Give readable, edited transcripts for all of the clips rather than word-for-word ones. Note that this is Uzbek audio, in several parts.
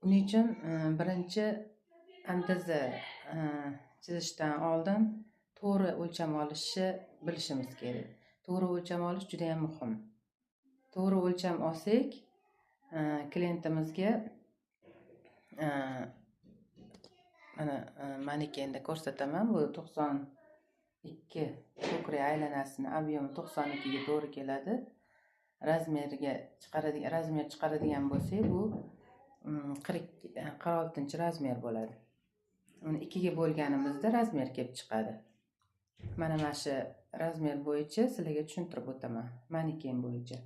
Uning uchun birinchi andiza chizishdan oldin to'g'ri o'lcham olishni bilishimiz kerak. To'g'ri o'lcham olish juda ham muhim. To'g'ri o'lcham olsak, klientimizga mana manekenda ko'rsataman. Bu 92 ko'krak aylanasini ob'yemi 92 ga to'g'ri keladi. Razmer chiqaradigan bo'lsak, bu 46 razmer bo'ladi. Uni 2 ga bo'lganimizda razmer kelib chiqadi. Mana shu razmer bo'yicha sizlarga tushuntirib o'taman. Maneken bo'yicha.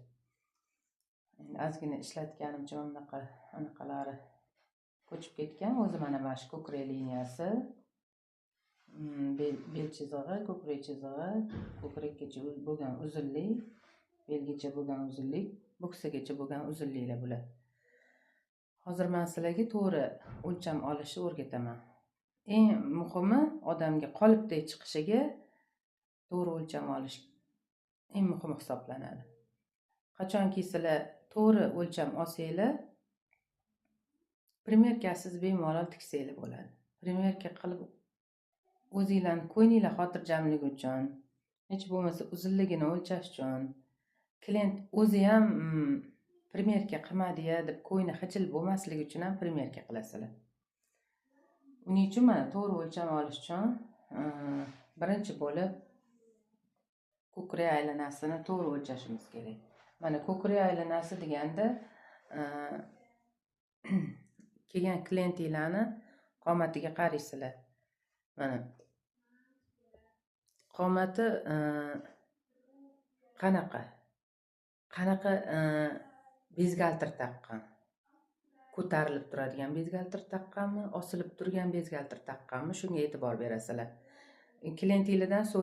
Endi ozgina ishlatganimcha anaqalari ko'chib ketgan. O'zi mana shu ko'krak liniyasi, bel chizig'i, ko'krak chizig'i, ko'krakgacha bo'lgan uzunlik, belgacha bo'lgan uzunlik, buksagacha bo'lgan uzunliklar bular. Hozir men sizlarga to'g'ri o'lcham olishni o'rgataman. Eng muhimi odamga qolipdek chiqishiga to'g'ri o'lcham olish eng muhimi hisoblanadi. Qachonki sizlar to'g'ri o'lcham olsanglar, primerkasiz bemalol tiksanglar bo'ladi. Primerka qilib o'zinglarning ko'nglinglar xotirjamligi uchun, hech bo'lmasa uzunligini o'lchash uchun, klient o'zi ham primerka qilmadi-ya deb ko'ngli xijil bo'lmasligi uchun ham primerka qilasizlar. Uning uchun mana to'g'ri o'lcham olish uchun birinchi bo'lib ko'krak aylanasini to'g'ri o'lchashimiz kerak. Mana ko'krak aylanasi deganda kelgan klientinglarni qomatiga qaraysizlar. Mana qomati qanaqa bezgaltir taqqan, ko'tarilib turadigan bezgaltir taqqanmi, osilib turgan bezgaltir taqqanmi, shunga e'tibor berasizlar. Klientinglardan